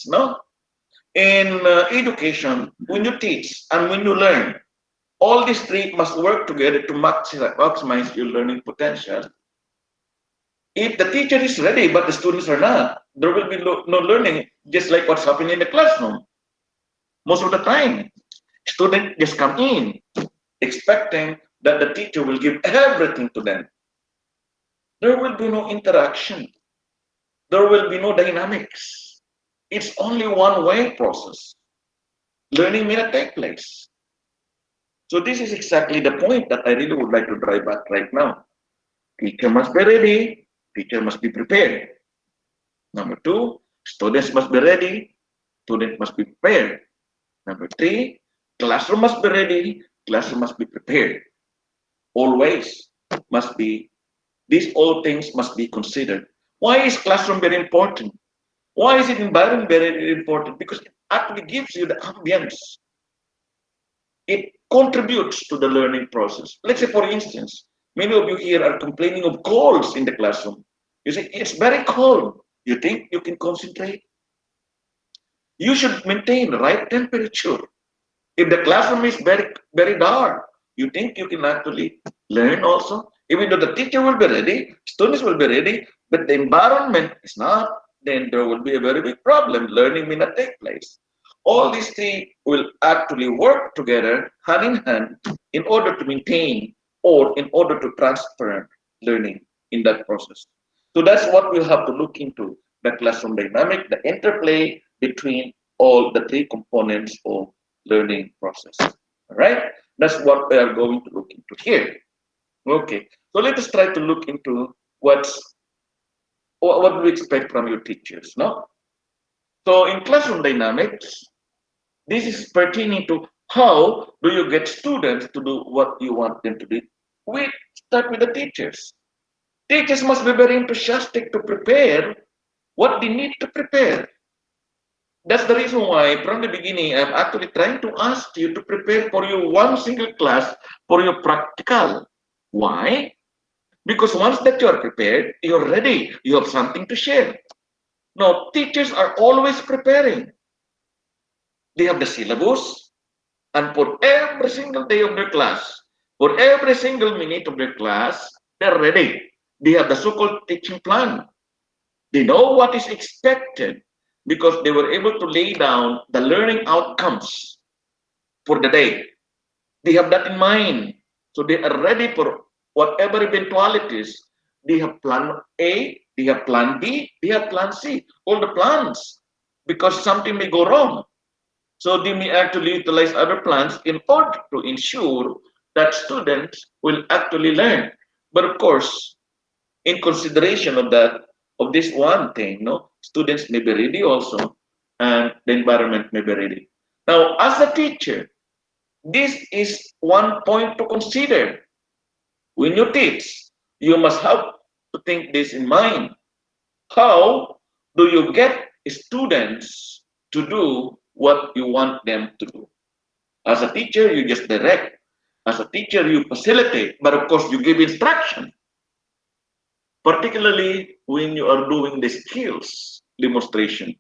No? In education, when you teach and when you learn, all these three must work together to maximize your learning potential. If the teacher is ready but the students are not, there will be no learning, just like what's happening in the classroom. Most of the time, students just come in expecting that the teacher will give everything to them. There will be no interaction. There will be no dynamics. It's only one-way process. Learning may not take place. So this is exactly the point that I really would like to drive at right now. Teacher must be ready. Teacher must be prepared. Number two, students must be ready. Student must be prepared. Number three, classroom must be ready. Classroom must be prepared. Always must be, these all things must be considered. Why is classroom very important? Why is it environment very important? Because it actually gives you the ambience. It contributes to the learning process. Let's say, for instance, many of you here are complaining of colds in the classroom. You say, it's very cold. You think you can concentrate? You should maintain the right temperature. If the classroom is very dark, you think you can actually learn also? Even though the teacher will be ready, students will be ready, but the environment is not, then there will be a very big problem. Learning may not take place. All these three will actually work together hand in hand in order to maintain or in order to transfer learning in that process. So that's what we'll have to look into, the classroom dynamic, the interplay between all the three components of learning process. All right, that's what we are going to look into here. Okay, so let us try to look into what do we expect from your teachers. No, so in classroom dynamics, this is pertaining to how do you get students to do what you want them to do. We start with the teachers. Teachers must be very enthusiastic to prepare what they need to prepare. That's the reason why from the beginning I'm actually trying to ask you to prepare for your one single class for your practical. Why? Because once that you are prepared, you're ready. You have something to share. Now, teachers are always preparing. They have the syllabus, and for every single day of their class, for every single minute of their class, they're ready. They have the so-called teaching plan. They know what is expected because they were able to lay down the learning outcomes for the day. They have that in mind. So they are ready for whatever eventualities. They have plan A, they have plan B, they have plan C, all the plans, because something may go wrong. So they may actually utilize other plans in order to ensure that students will actually learn. But of course, in consideration of that, of this one thing, no, students may be ready also, and the environment may be ready. Now, as a teacher, this is one point to consider. When you teach, you must have to think this in mind. How do you get students to do what you want them to do? As a teacher, you just direct. As a teacher, you facilitate, but of course, you give instruction, particularly when you are doing the skills demonstration.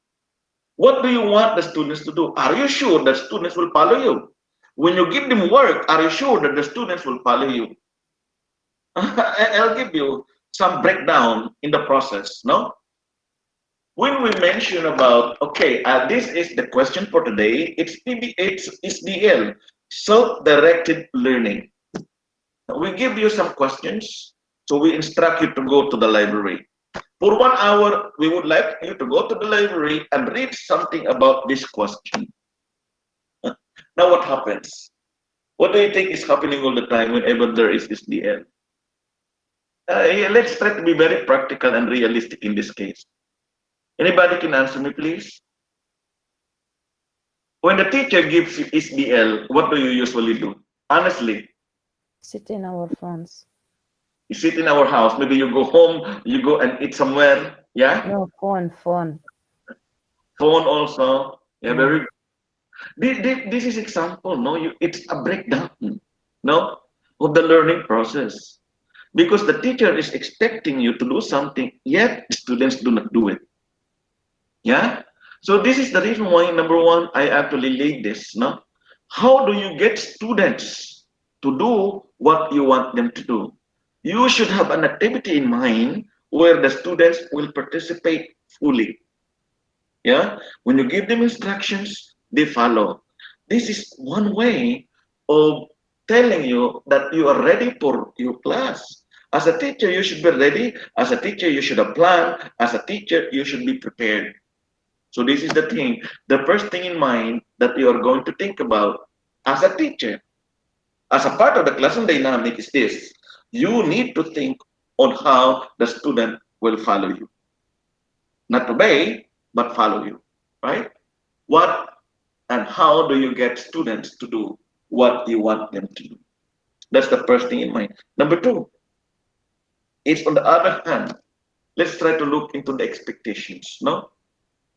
What do you want the students to do? Are you sure that students will follow you? When you give them work, are you sure that the students will follow you? I'll give you some breakdown in the process, no? When we mention about, okay, this is the question for today, it's SDL, self-directed learning. We give you some questions, so we instruct you to go to the library. For 1 hour, we would like you to go to the library and read something about this question. Now what happens? What do you think is happening all the time whenever there is SDL? Yeah, let's try to be very practical and realistic in this case. Anybody can answer me, please? When the teacher gives you SDL, what do you usually do? Honestly. Sit in our phones. You sit in our house. Maybe you go home, you go and eat somewhere. Yeah? No, phone. Phone also. Yeah, very good. This is example, no? It's a breakdown, no? Of the learning process. Because the teacher is expecting you to do something, yet students do not do it. Yeah? So this is the reason why, number one, I actually laid this. No, how do you get students to do what you want them to do? You should have an activity in mind where the students will participate fully. Yeah, when you give them instructions, they follow. This is one way of telling you that you are ready for your class. As a teacher, you should be ready. As a teacher, you should have planned. As a teacher, you should be prepared. So this is the thing, the first thing in mind that you are going to think about as a teacher, as a part of the classroom dynamic is this. You need to think on how the student will follow you. Not obey, but follow you, right? What and how do you get students to do what you want them to do? That's the first thing in mind. Number two, it's on the other hand, let's try to look into the expectations, no?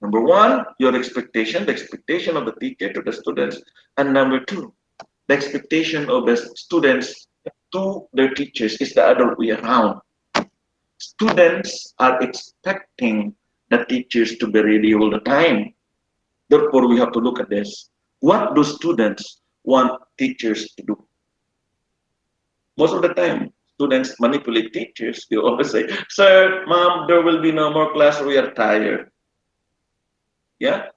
Number one, your expectation, the expectation of the teacher to the students. And number two, the expectation of the students to their teachers is the other way around. Students are expecting the teachers to be ready all the time. Therefore, we have to look at this. What do students want teachers to do? Most of the time, students manipulate teachers. They always say, "Sir, mom, there will be no more class. We are tired." Yeah.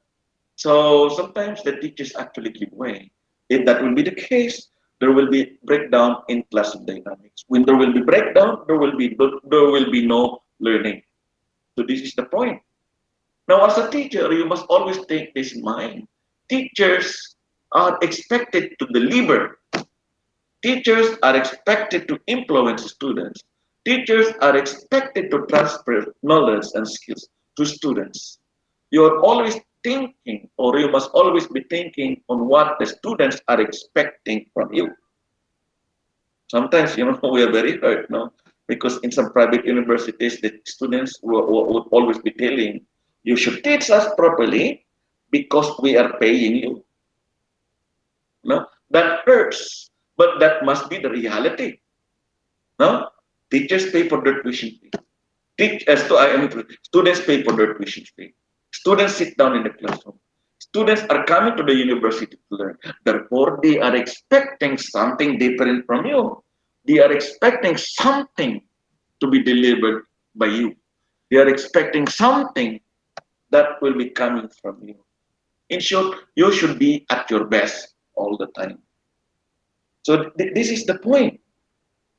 So sometimes the teachers actually give way. If that will be the case, there will be breakdown in classroom dynamics. When there will be breakdown, there will be no learning. So this is the point. Now, as a teacher, you must always take this in mind. Teachers are expected to deliver. Teachers are expected to influence students. Teachers are expected to transfer knowledge and skills to students. You're always thinking, or you must always be thinking on what the students are expecting from you. Sometimes, we are very hurt, no? Because in some private universities, the students would always be telling, you should teach us properly because we are paying you. No? That hurts, but that must be the reality. No? Teachers pay for their tuition fee. Students pay for their tuition fee. Students sit down in the classroom. Students are coming to the university to learn. Therefore, they are expecting something different from you. They are expecting something to be delivered by you. They are expecting something that will be coming from you. In short, you should be at your best all the time. So this is the point.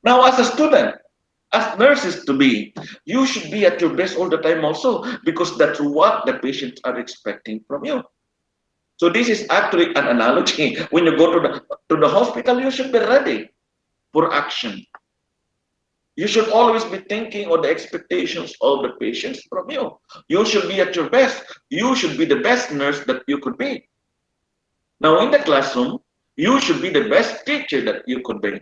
Now, as a student, as nurses to be, you should be at your best all the time also because that's what the patients are expecting from you. So this is actually an analogy. When you go to the hospital, you should be ready for action. You should always be thinking of the expectations of the patients from you. You should be at your best. You should be the best nurse that you could be. Now in the classroom, you should be the best teacher that you could be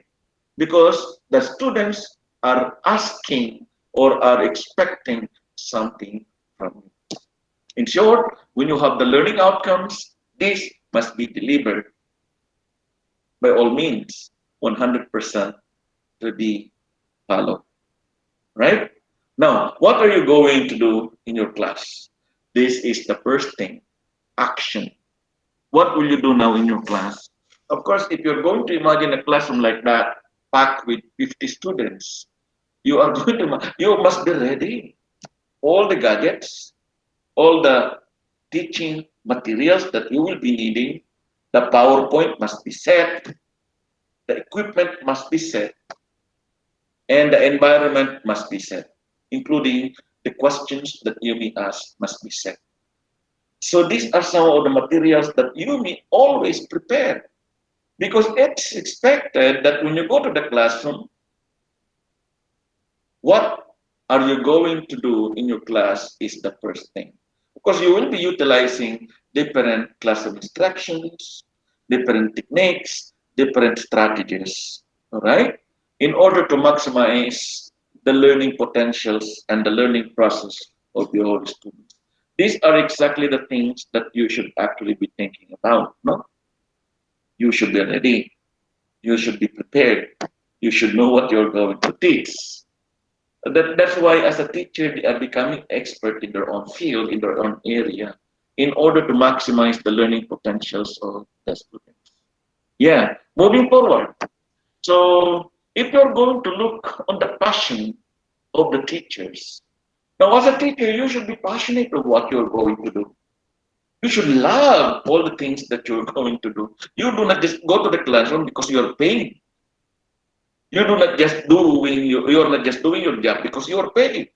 because the students are asking or are expecting something from you. In short, when you have the learning outcomes, this must be delivered by all means, 100% to be followed. Right? Now, what are you going to do in your class? This is the first thing, action. What will you do now in your class? Of course, if you're going to imagine a classroom like that, packed with 50 students, you must be ready. All the gadgets, all the teaching materials that you will be needing, the PowerPoint must be set, the equipment must be set, and the environment must be set, including the questions that you may ask must be set. So these are some of the materials that you may always prepare because it's expected that when you go to the classroom, what are you going to do in your class is the first thing. Because you will be utilizing different classroom instructions, different techniques, different strategies, all right? In order to maximize the learning potentials and the learning process of your students. These are exactly the things that you should actually be thinking about, no? You should be ready. You should be prepared. You should know what you're going to teach. That's why as a teacher, they are becoming expert in their own field, in their own area. in order to maximize the learning potentials of the students. Yeah, moving forward. So if you're going to look on the passion of the teachers, now as a teacher, you should be passionate of what you're going to do. You should love all the things that you're going to do. You do not just go to the classroom because you're paid. You do not just you're not just doing your job because you're paid.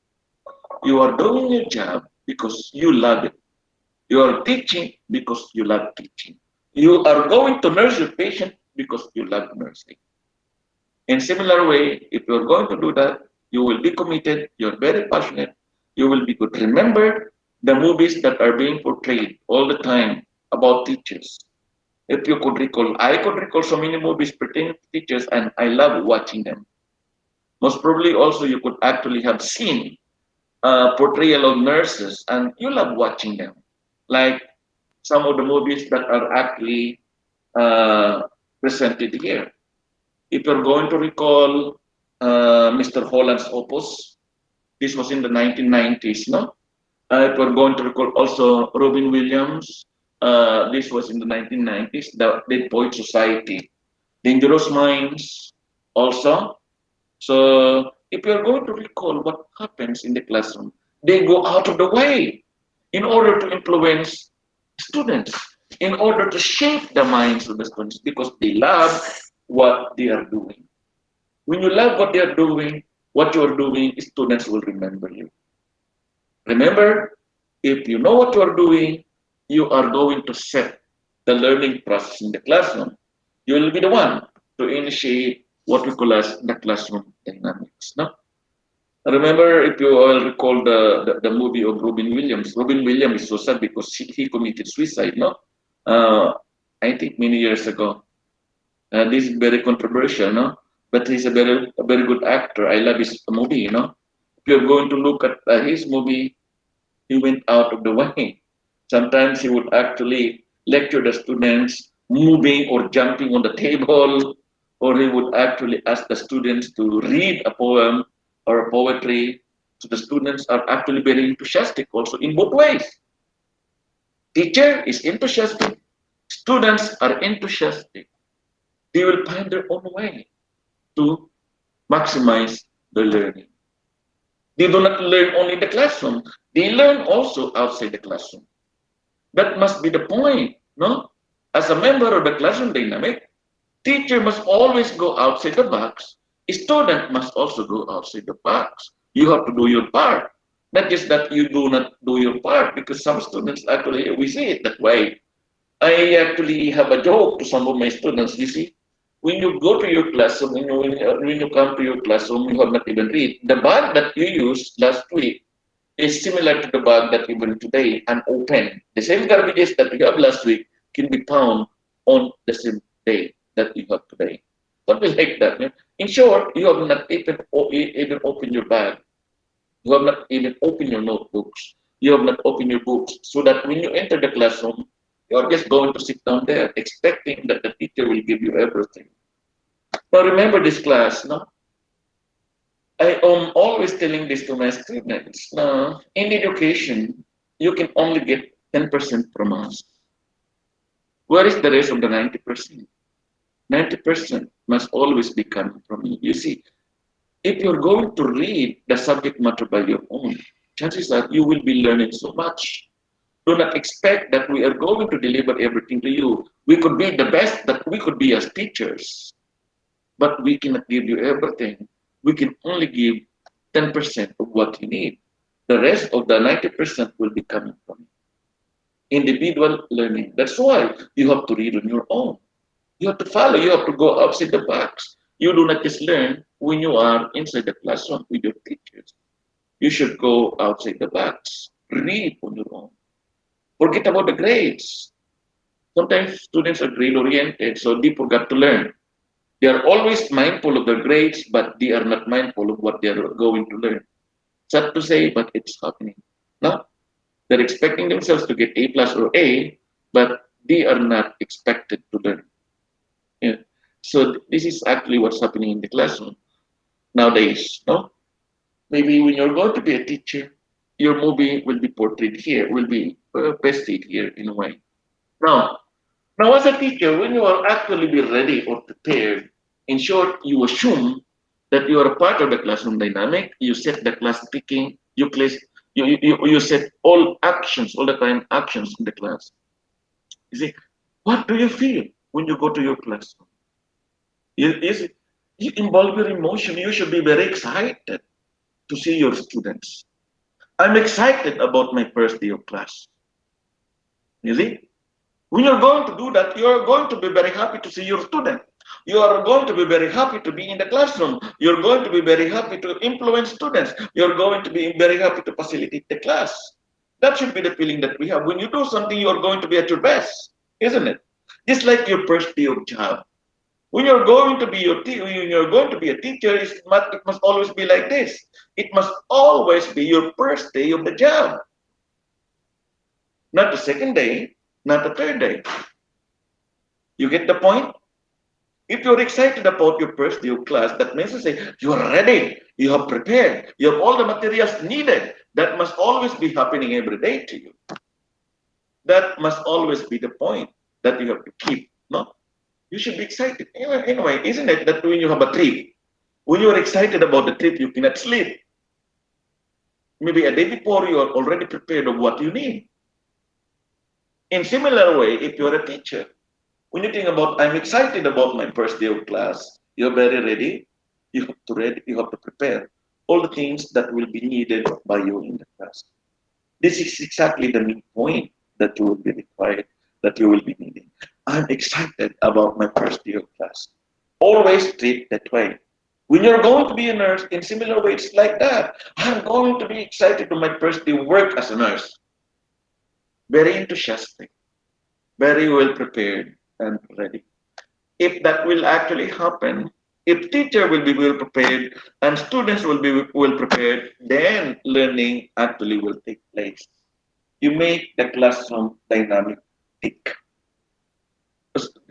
You are doing your job because you love it. You are teaching because you love teaching. You are going to nurse your patient because you love nursing. In similar way, if you're going to do that, you will be committed, you're very passionate, you will be good. Remember the movies that are being portrayed all the time about teachers. If you could recall, I could recall so many movies pertaining to teachers and I love watching them. Most probably also you could actually have seen portrayal of nurses and you love watching them. Like some of the movies that are actually presented here. If you're going to recall Mr. Holland's Opus, this was in the 1990s, no? If we're going to recall also Robin Williams, this was in the 1990s, the Dead Poet Society. Dangerous Minds also. So if you're going to recall what happens in the classroom, they go out of the way in order to influence students, in order to shape the minds of the students because they love what they are doing. When you love what they are doing, what you are doing, students will remember you. Remember, if you know what you are doing, you are going to set the learning process in the classroom. You will be the one to initiate what we call as the classroom dynamics. No? Remember, if you all recall the movie of Robin Williams. Robin Williams is so sad because he committed suicide, no? I think many years ago. This is very controversial, no? But he's a very good actor. I love his movie, you know. If you're going to look at his movie, he went out of the way. Sometimes he would actually lecture the students moving or jumping on the table, or he would actually ask the students to read a poem or a poetry. So the students are actually very enthusiastic also in both ways. Teacher is enthusiastic, students are enthusiastic. They will find their own way to maximize the learning. They do not learn only in the classroom, they learn also outside the classroom. That must be the point, no? As a member of the classroom dynamic, teacher must always go outside the box. A student must also go outside the box. You have to do your part. Not just that you do not do your part, because some students actually, we say it that way. I actually have a joke to some of my students. You see, when you go to your classroom, when you come to your classroom, you have not even read. The bag that you used last week is similar to the bag that you bring today, unopened. The same garbages that you have last week can be found on the same day that you have today. Something like that. Yeah? In short, you have not even opened your bag. You have not even opened your notebooks. You have not opened your books. So that when you enter the classroom, you're just going to sit down there expecting that the teacher will give you everything. Now remember this class, no? I am always telling this to my students. Now, in education, you can only get 10% from us. Where is the rest of the 90%? 90% must always be coming from you. You see, if you're going to read the subject matter by your own, chances are you will be learning so much. Do not expect that we are going to deliver everything to you. We could be the best that we could be as teachers, but we cannot give you everything. We can only give 10% of what you need. The rest of the 90% will be coming from individual learning. That's why you have to read on your own. You have to follow, you have to go outside the box. You do not just learn when you are inside the classroom with your teachers. You should go outside the box, read on your own. Forget about the grades. Sometimes students are grade oriented, so they forgot to learn. They are always mindful of their grades, but they are not mindful of what they are going to learn. Sad to say, but it's happening. No? They're expecting themselves to get A plus or A, but they are not expected to learn. Yeah. So this is actually what's happening in the classroom nowadays. No? Maybe when you're going to be a teacher, your movie will be portrayed here, will be paste it here in a way. Now, now as a teacher, when you are actually be ready or prepared, in short, you assume that you are a part of the classroom dynamic. You set the class picking. You set all actions all the time actions in the class. You see, what do you feel when you go to your classroom? You you involve your emotion. You should be very excited to see your students. I'm excited about my first day of class. You see, when you're going to do that, you're going to be very happy to see your student. You are going to be very happy to be in the classroom. You're going to be very happy to influence students. You're going to be very happy to facilitate the class. That should be the feeling that we have. When you do something, you're going to be at your best, isn't it? Just like your first day of job. When you're going to be when you're going to be a teacher, it must always be like this. It must always be your first day of the job, not the second day, not the third day. You get the point? If you're excited about your first day of class, that means to say you are ready, you have prepared, you have all the materials needed. That must always be happening every day to you. That must always be the point that you have to keep. No, you should be excited. Anyway, isn't it that when you have a trip, when you are excited about the trip, you cannot sleep. Maybe a day before you are already prepared of what you need. In similar way, if you're a teacher, when you think about I'm excited about my first day of class, you're very ready. You have to prepare all the things that will be needed by you in the class. This is exactly the main point that you will be required, that you will be needing. I'm excited about my first day of class. Always treat that way. When you're going to be a nurse, in similar ways like that, I'm going to be excited to my first day work as a nurse. Very enthusiastic, very well prepared and ready. If that will actually happen, if teacher will be well prepared and students will be well prepared, then learning actually will take place. You make the classroom dynamic tick.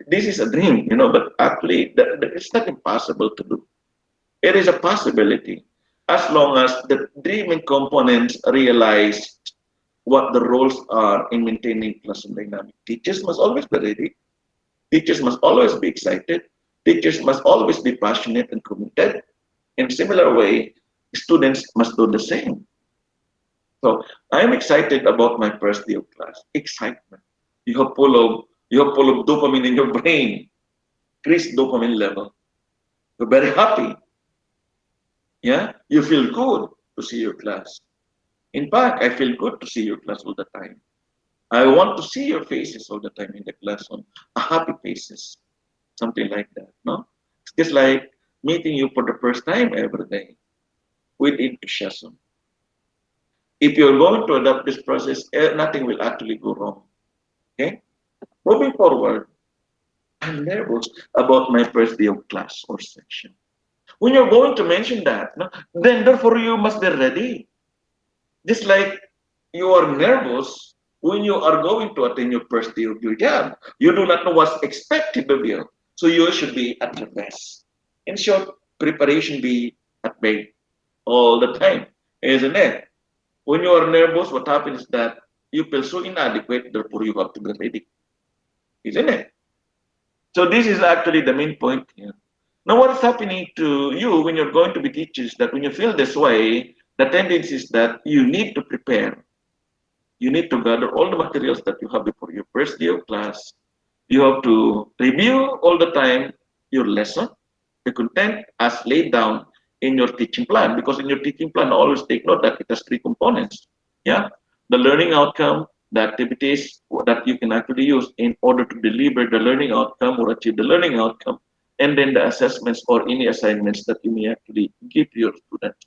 This is a dream, but actually it's not impossible to do. It is a possibility as long as the dreaming components realize what the roles are in maintaining classroom dynamic. Teachers must always be ready. Teachers must always be excited. Teachers must always be passionate and committed. In similar way, students must do the same. So I'm excited about my first day of class. Excitement. You have full of dopamine in your brain. Increased dopamine level. You're very happy. Yeah, you feel good to see your class. In fact, I feel good to see your class all the time. I want to see your faces all the time in the classroom, happy faces, something like that. No, it's just like meeting you for the first time every day with enthusiasm. If you're going to adopt this process, nothing will actually go wrong. Okay, moving forward, I'm nervous about my first day of class or section. When you're going to mention that, no, then therefore you must be ready. Just like you are nervous when you are going to attend your first day of your job. You do not know what's expected of you. So you should be at your best. In short, preparation be at bay all the time, isn't it? When you are nervous, what happens is that you feel so inadequate, therefore you have to be ready, isn't it? So this is actually the main point here. Now, what is happening to you when you're going to be teachers that when you feel this way, the tendency is that you need to prepare. You need to gather all the materials that you have before your first day of class. You have to review all the time your lesson, the content as laid down in your teaching plan. Because in your teaching plan, always take note that it has three components. Yeah, the learning outcome, the activities that you can actually use in order to deliver the learning outcome or achieve the learning outcome, and then the assessments or any assignments that you may actually give to your students.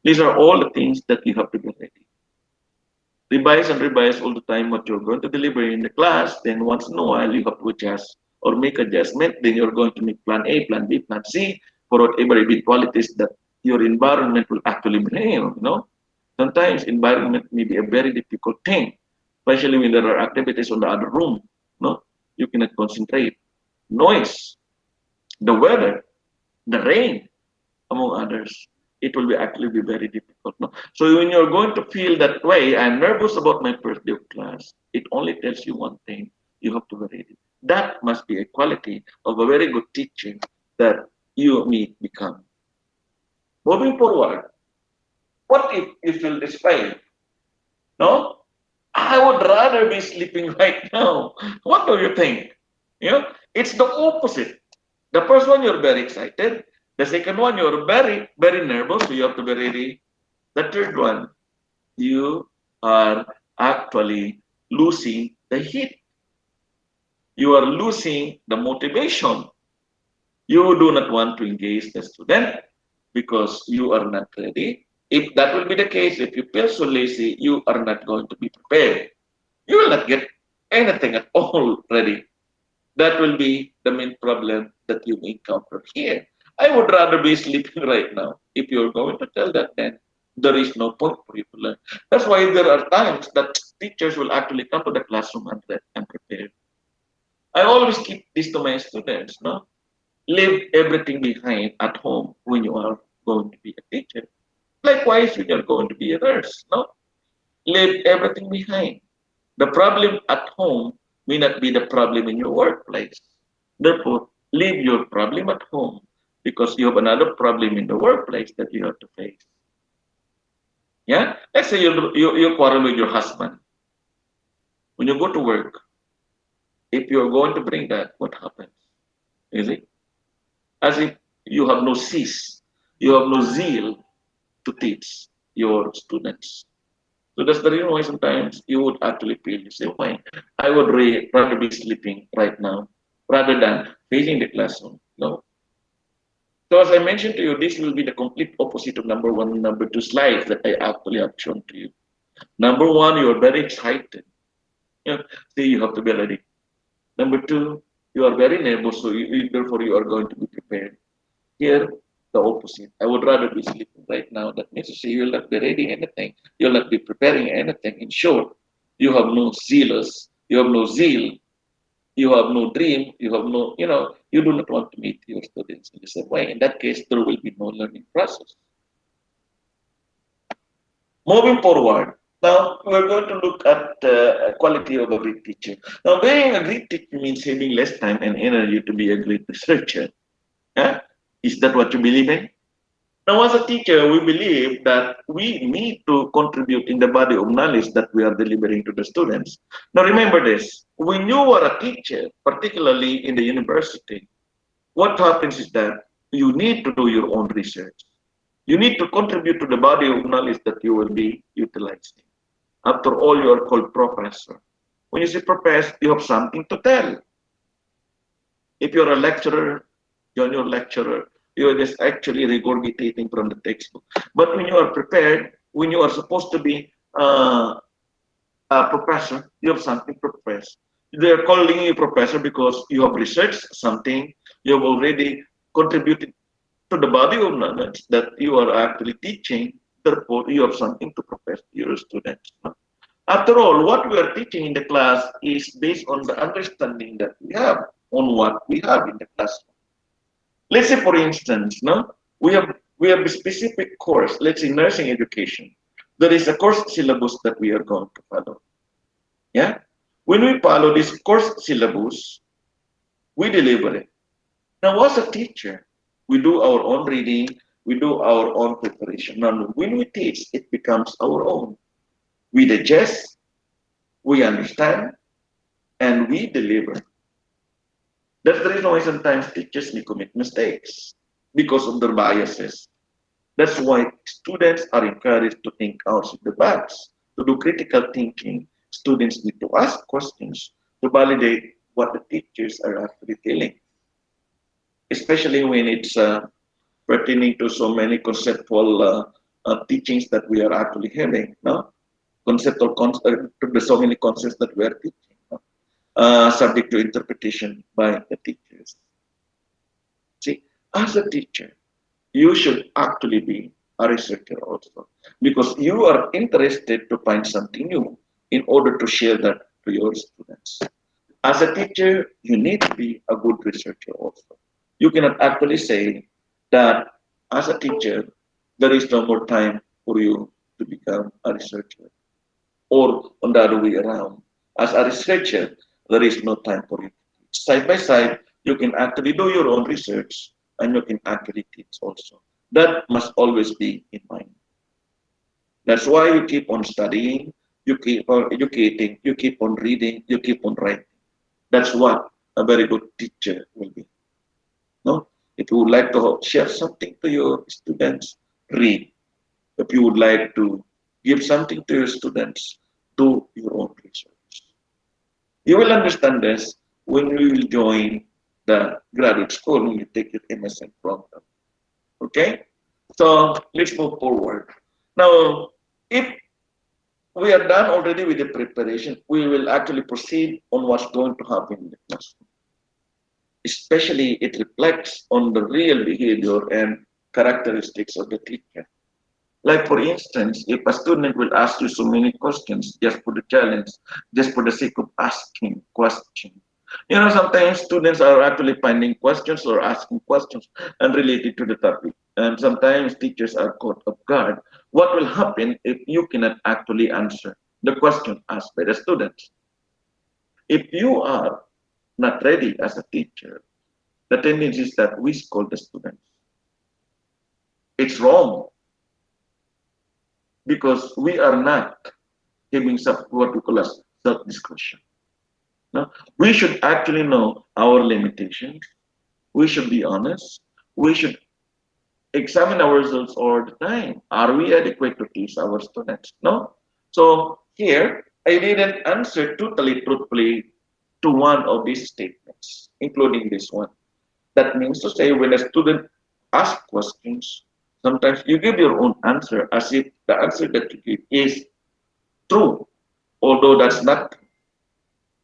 These are all the things that you have to be ready. Revise and revise all the time what you're going to deliver in the class. Then once in a while, you have to adjust or make adjustment. Then you're going to make plan A, plan B, plan C for whatever eventualities that your environment will actually bring. Sometimes environment may be a very difficult thing, especially when there are activities on the other room. No, you cannot concentrate. Noise, the weather, the rain, among others. it will be actually be very difficult. No? So when you're going to feel that way, I'm nervous about my first day of class, it only tells you one thing: you have to be ready. That must be a quality of a very good teacher that you need become. Moving forward, what if you feel this way? No, I would rather be sleeping right now. What do you think? You know, it's the opposite. The first one, you're very excited. The second one, you're very, very nervous. So you have to be ready. The third one, you are actually losing the heat. You are losing the motivation. You do not want to engage the student because you are not ready. If that will be the case, if you feel so lazy, you are not going to be prepared. You will not get anything at all ready. That will be the main problem that you encounter here. I would rather be sleeping right now. If you're going to tell that, then there is no point for you to learn. That's why there are times that teachers will actually come to the classroom and prepare. I always keep this to my students, no? Leave everything behind at home when you are going to be a teacher. Likewise, when you're going to be a nurse, no? Leave everything behind. The problem at home may not be the problem in your workplace. Therefore, leave your problem at home because you have another problem in the workplace that you have to face. Yeah? Let's say you quarrel with your husband. When you go to work, if you're going to bring that, what happens? Is it? As if you have no cease, you have no zeal to teach your students. So that's the reason why sometimes you would actually feel the same way. I would rather be sleeping right now rather than facing the classroom. No. So as I mentioned to you, this will be the complete opposite of number one and number two slides that I actually have shown to you. Number one, you are very excited. You know, see, you have to be ready. Number two, you are very nervous, so therefore you are going to be prepared. Here, the opposite. I would rather be sleeping right now. That means to say you'll not be reading anything. You'll not be preparing anything. In short, you have no zealous, you have no zeal, you have no dream, you have no, you do not want to meet your students in the same way. In that case, there will be no learning process. Moving forward, now we're going to look at the quality of a great teacher. Now, being a great teacher means saving less time and energy to be a great researcher. Yeah? Is that what you believe in? Now, as a teacher, we believe that we need to contribute in the body of knowledge that we are delivering to the students. Now, remember this: when you are a teacher, particularly in the university, what happens is that you need to do your own research. You need to contribute to the body of knowledge that you will be utilizing. After all, you are called professor. When you say professor, you have something to tell. If you're a lecturer, junior lecturer, you're just actually regurgitating from the textbook. But when you are prepared, when you are supposed to be a professor, you have something to profess. They're calling you professor because you have researched something, you have already contributed to the body of knowledge that you are actually teaching, therefore you have something to profess to your students. After all, what we are teaching in the class is based on the understanding that we have on what we have in the classroom. Let's say, for instance, no, we have a specific course. Let's say nursing education. There is a course syllabus that we are going to follow. Yeah, when we follow this course syllabus, we deliver it. Now, as a teacher, we do our own reading, we do our own preparation. Now, when we teach, it becomes our own. We digest, we understand, and we deliver. That's the reason why sometimes teachers may commit mistakes because of their biases. That's why students are encouraged to think outside the box, to do critical thinking. Students need to ask questions to validate what the teachers are actually telling, especially when it's pertaining to so many conceptual teachings that we are actually having. No? Conceptual to so many concepts that we are teaching, no? Subject to interpretation by the teachers. See, as a teacher, you should actually be a researcher also because you are interested to find something new in order to share that to your students. As a teacher, you need to be a good researcher also. You cannot actually say that as a teacher, there is no more time for you to become a researcher. Or on the other way around, as a researcher, there is no time for you. Side by side, you can actually do your own research and you can actually teach also. That must always be in mind. That's why you keep on studying, you keep on educating, you keep on reading, you keep on writing. That's what a very good teacher will be. No? If you would like to share something to your students, read. If you would like to give something to your students, do your own research. You will understand this when you will join the graduate school when you take your MSN program. Okay? So let's move forward. Now, if we are done already with the preparation, we will actually proceed on what's going to happen in the classroom. Especially, it reflects on the real behavior and characteristics of the teacher. Like for instance, if a student will ask you so many questions just for the challenge, just for the sake of asking questions. Sometimes students are actually finding questions or asking questions unrelated to the topic. And sometimes teachers are caught off guard. What will happen if you cannot actually answer the question asked by the students? If you are not ready as a teacher, the tendency is that we scold the students. It's wrong because we are not having what we call as self-discussion. No? We should actually know our limitations. We should be honest. We should examine our results all the time. Are we adequate to teach our students? No? So here, I didn't answer totally truthfully to one of these statements, including this one. That means to say when a student asks questions, sometimes you give your own answer as if the answer that you give is true, although that's not.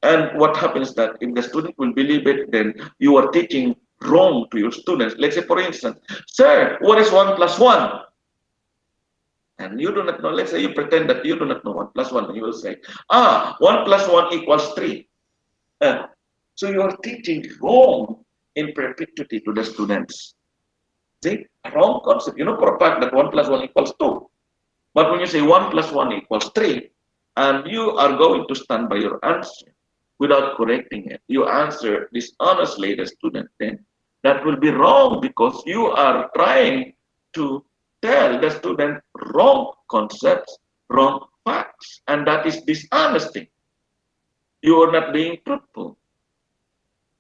And what happens that if the student will believe it, then you are teaching wrong to your students. Let's say, for instance, sir, what is 1 plus 1? And you do not know. Let's say you pretend that you do not know 1 plus 1. And you will say, 1 plus 1 equals 3. So you are teaching wrong in perpetuity to the students. See, wrong concept. You know for a fact that 1 plus 1 equals 2. But when you say 1 plus 1 equals 3, and you are going to stand by your answer without correcting it, you answer dishonestly the student, then that will be wrong because you are trying to tell the student wrong concepts, wrong facts, and that is dishonesty. You are not being truthful.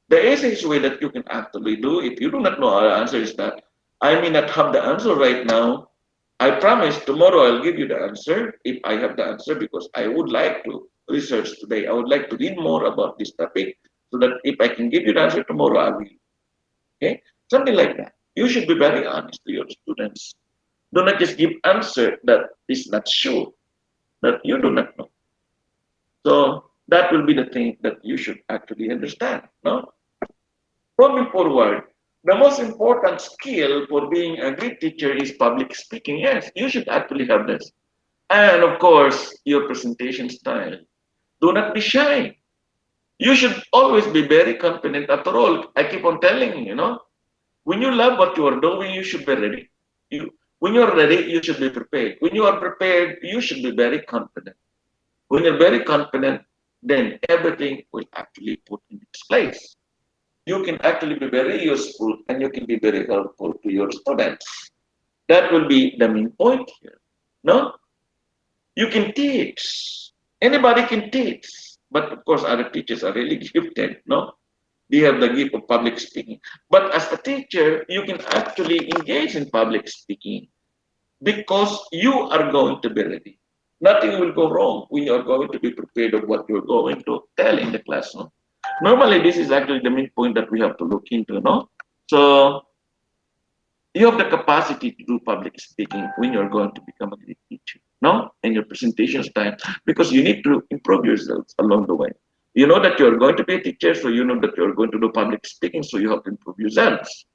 The easiest way that you can actually do, if you do not know our answer, is that I may not have the answer right now. I promise tomorrow I'll give you the answer if I have the answer because I would like to research today. I would like to read more about this topic so that if I can give you the answer tomorrow, I will. Okay? Something like that. You should be very honest to your students. Do not just give answer that is not sure, that you do not know. So that will be the thing that you should actually understand. No? Moving forward, the most important skill for being a great teacher is public speaking. Yes, you should actually have this. And of course, your presentation style. Do not be shy. You should always be very confident. After all, I keep on telling you, when you love what you are doing, you should be ready. When you're ready, you should be prepared. When you are prepared, you should be very confident. When you're very confident, then everything will actually put in its place. You can actually be very useful and you can be very helpful to your students. That will be the main point here. No? You can teach. Anybody can teach. But of course, other teachers are really gifted. No? They have the gift of public speaking. But as a teacher, you can actually engage in public speaking because you are going to be ready. Nothing will go wrong when you are going to be prepared of what you're going to tell in the classroom. Normally, this is actually the main point that we have to look into, no? So you have the capacity to do public speaking when you're going to become a great teacher, no? In your presentation style, because you need to improve yourself along the way. You know that you're going to be a teacher, so you know that you're going to do public speaking, so you have to improve yourselves.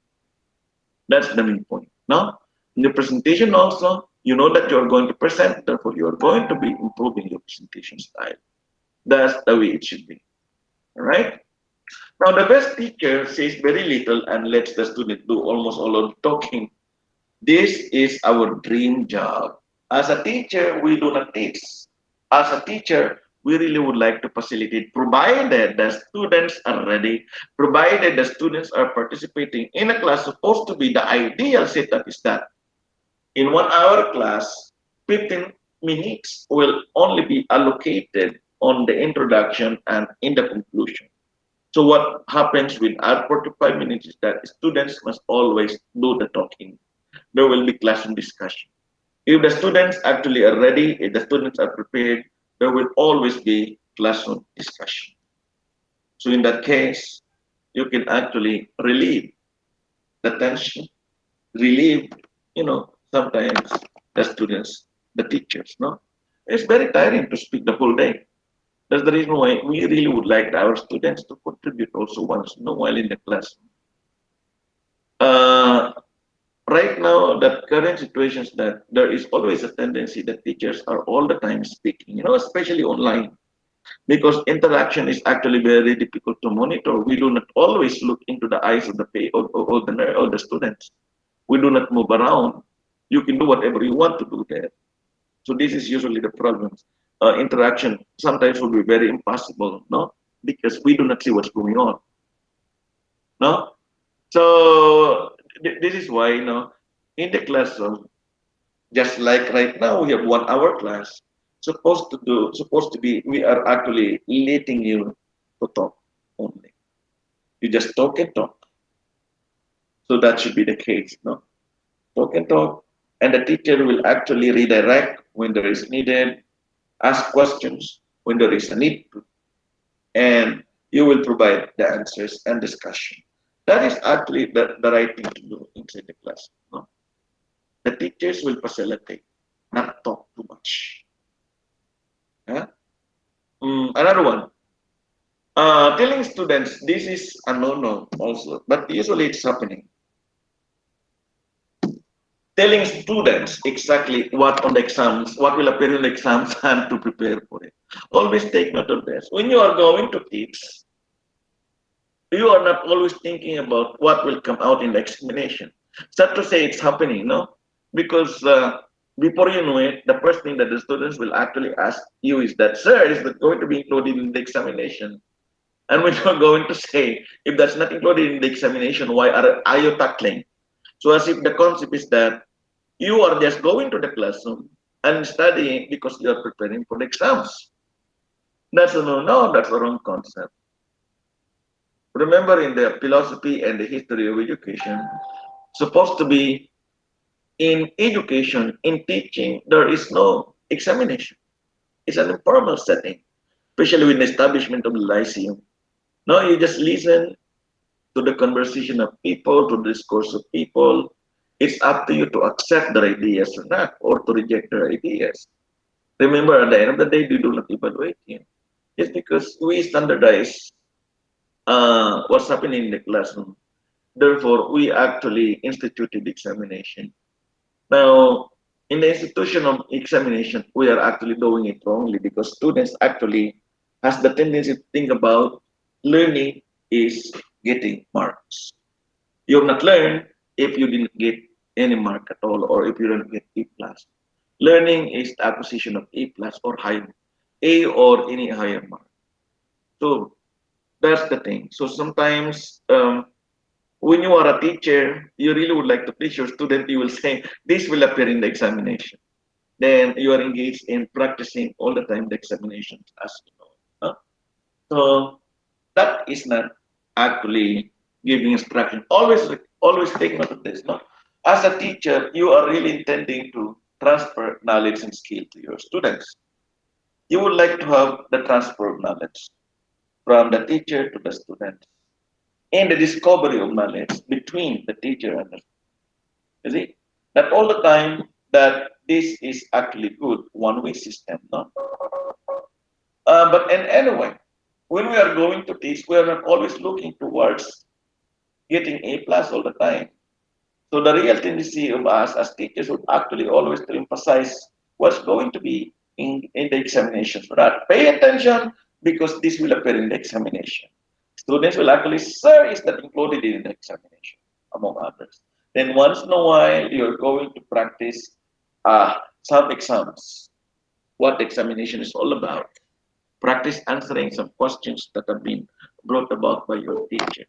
That's the main point, no? In the presentation also, you know that you're going to present, therefore you're going to be improving your presentation style. That's the way it should be, all right? Now, the best teacher says very little and lets the student do almost all of the talking. This is our dream job. As a teacher, we do not teach. As a teacher, we really would like to facilitate, provided the students are ready, provided the students are participating in a class. Supposed to be the ideal setup is that in 1 hour class, 15 minutes will only be allocated on the introduction and in the conclusion. So what happens with our 45 minutes is that students must always do the talking. There will be classroom discussion. If the students actually are ready, if the students are prepared, there will always be classroom discussion. So in that case, you can actually relieve the tension, relieve, sometimes the students, the teachers, no? It's very tiring to speak the whole day. That's the reason why we really would like our students to contribute also once in a while in the class. Uh, right now, the current situation is that there is always a tendency that teachers are all the time speaking, especially online, because interaction is actually very difficult to monitor. We do not always look into the eyes of the or the students. We do not move around. You can do whatever you want to do there. So this is usually the problem. Interaction sometimes will be very impossible, no, because we do not see what's going on, no. So this is why, in the classroom, just like right now, we have 1 hour class. Supposed to be, we are actually letting you to talk only. You just talk and talk. So that should be the case, no? Talk and talk. And the teacher will actually redirect when there is needed, ask questions when there is a need to, and you will provide the answers and discussion. That is actually the right thing to do inside the class, no? The teachers will facilitate, not talk too much. Yeah? Another one, telling students this is a no-no also, but usually it's happening. Telling students exactly what on the exams, what will appear in the exams, and to prepare for it. Always take note of this. When you are going to teach, you are not always thinking about what will come out in the examination. Sad to say it's happening, no? Because before you know it, the first thing that the students will actually ask you is that, sir, is that going to be included in the examination? And when you're going to say, if that's not included in the examination, why are you tackling? So as if the concept is that you are just going to the classroom and studying because you are preparing for the exams. That's a no, that's a wrong concept. Remember, in the philosophy and the history of education, supposed to be in education, in teaching, there is no examination. It's an informal setting, especially with the establishment of the Lyceum. No, you just listen to the conversation of people, to the discourse of people. It's up to you to accept their ideas or not, or to reject their ideas. Remember, at the end of the day, we do not evaluate him. Just because we standardize what's happening in the classroom. Therefore, we actually instituted examination. Now, in the institution of examination, we are actually doing it wrongly because students actually has the tendency to think about learning is getting marks. You have not learned if you didn't get any mark at all or if you don't get A plus. Learning is the acquisition of A plus or higher, A or any higher mark. So that's the thing. So sometimes when you are a teacher, you really would like to teach your student, you will say, this will appear in the examination. Then you are engaged in practicing all the time the examinations as you know. Huh? So that is not actually giving instruction. Always take note of this. No? As a teacher, you are really intending to transfer knowledge and skill to your students. You would like to have the transfer of knowledge from the teacher to the student and the discovery of knowledge between the teacher and the student. You see, not all the time that this is actually good one-way system. No? But in anyway, when we are going to teach, we are not always looking towards getting A plus all the time. So the real tendency of us as teachers would actually always to emphasize what's going to be in the examination. So that pay attention because this will appear in the examination. Students will actually, sir, is that included in the examination, among others. Then once in a while, you're going to practice some exams. What examination is all about. Practice answering some questions that have been brought about by your teacher.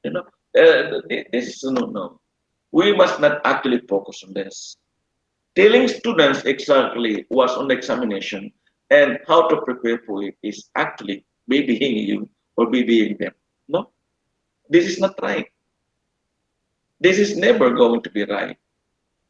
You know, this is no. We must not actually focus on this. Telling students exactly what's on the examination and how to prepare for it is actually babying you or babying them. No, this is not right. This is never going to be right.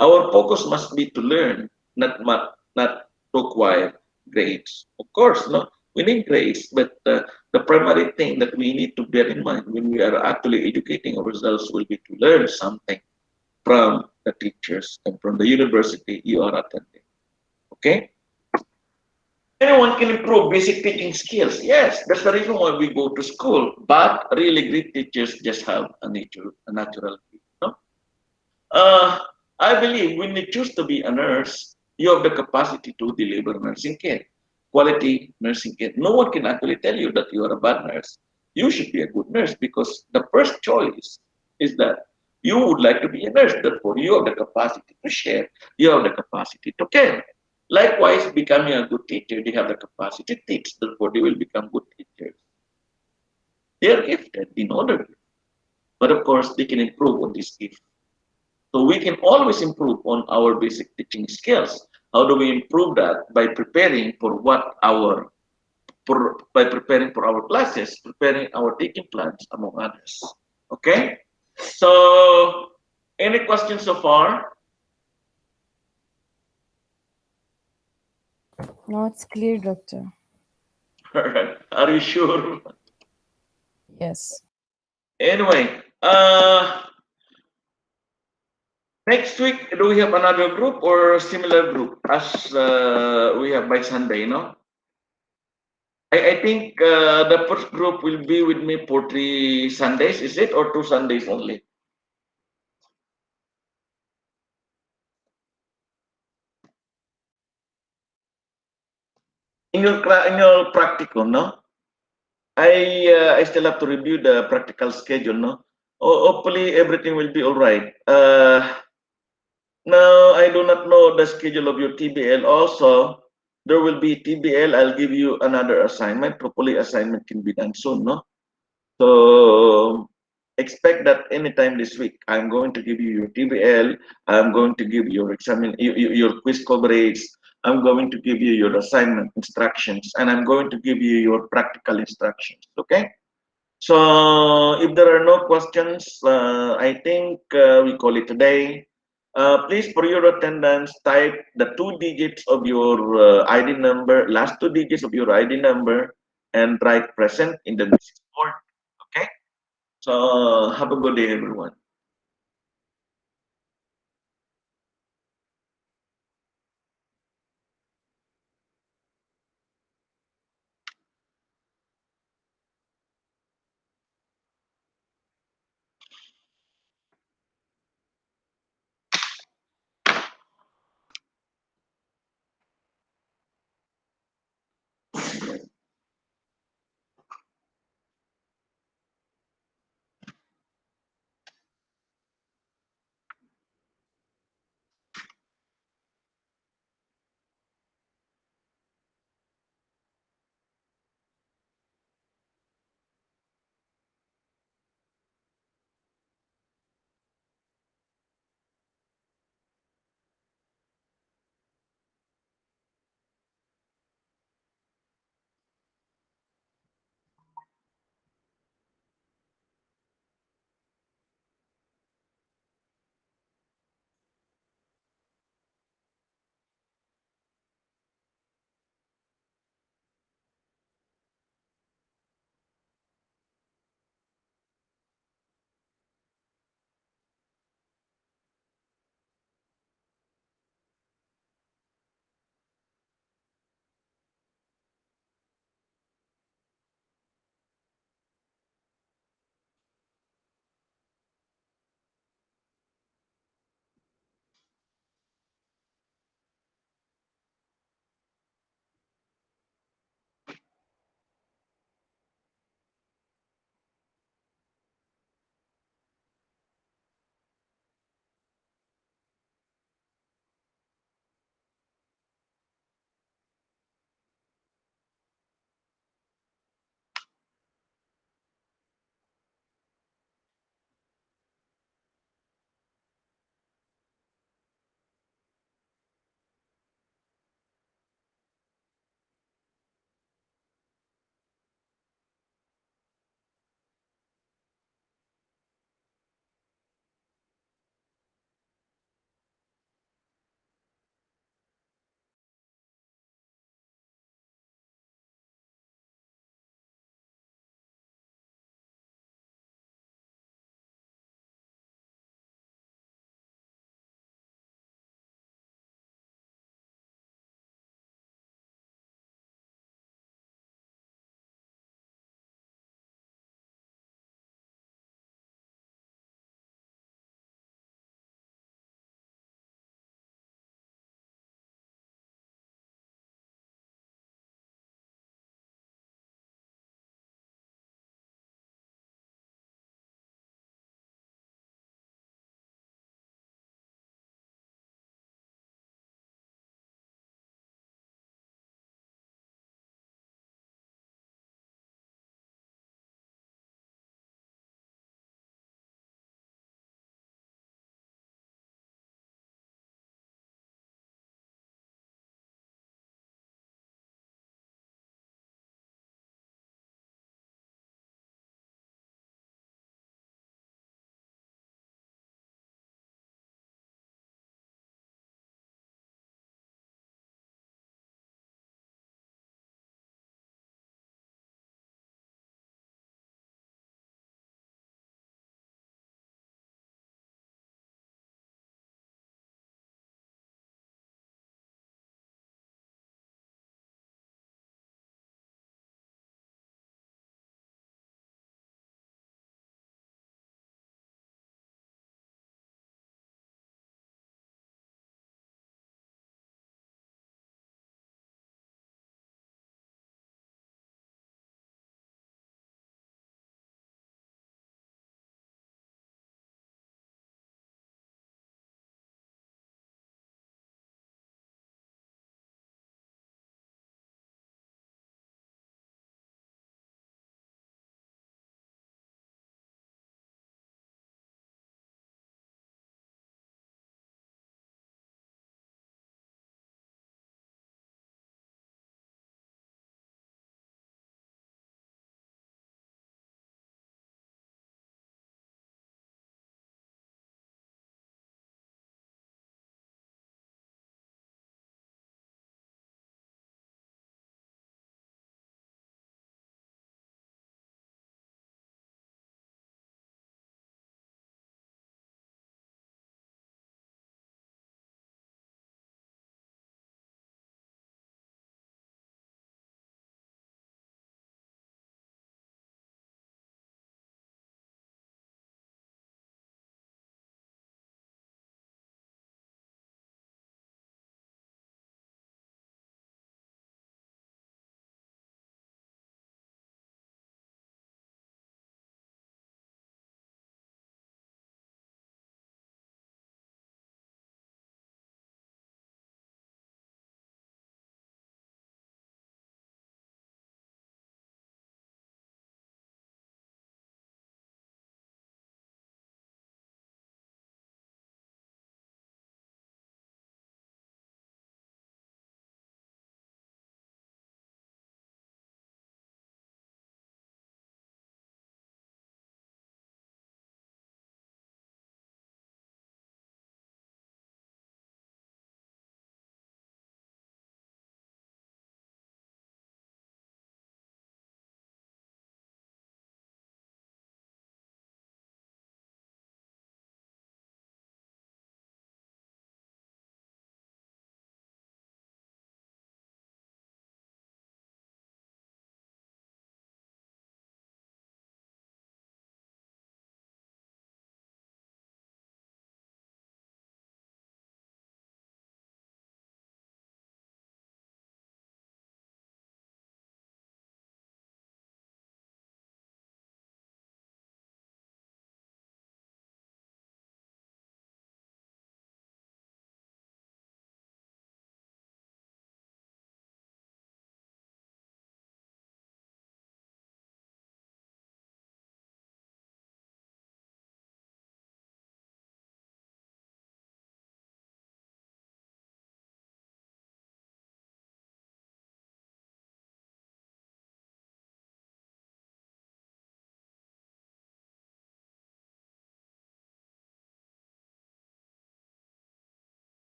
Our focus must be to learn, not to acquire grades. Of course, no, we need grades, but the primary thing that we need to bear in mind when we are actually educating ourselves will be to learn something from the teachers and from the university you are attending. Okay? Anyone can improve basic teaching skills. Yes, that's the reason why we go to school. But really great teachers just have a natural gift. No? Uh, I believe when you choose to be a nurse, you have the capacity to deliver nursing care, quality nursing care. No one can actually tell you that you are a bad nurse. You should be a good nurse because the first choice is that you would like to be a nurse. Therefore, you have the capacity to share. You have the capacity to care. Likewise, becoming a good teacher, they have the capacity to teach. Therefore, they will become good teachers. They are gifted in order, but of course, they can improve on this gift. So we can always improve on our basic teaching skills. How do we improve that? By preparing for by preparing for our classes, preparing our teaching plans, among others. Okay. So, any questions so far? No, it's clear, doctor. Are you sure? Yes. Anyway, next week do we have another group or similar group as we have by Sunday? No. I think the first group will be with me for 3 Sundays, is it, or 2 Sundays only? In your practical, no? I still have to review the practical schedule, no? Hopefully everything will be all right. Now I do not know the schedule of your TBL. Also, there will be TBL. I'll give you another assignment. Hopefully, assignment can be done soon, no? So expect that anytime this week, I'm going to give you your TBL. I'm going to give your your quiz coverage. I'm going to give you your assignment instructions, and I'm going to give you your practical instructions. Okay. So if there are no questions, I think we call it today. Please, for your attendance, type the 2 digits of your ID number, last 2 digits of your ID number, and write present in the message board. Okay. So have a good day, everyone.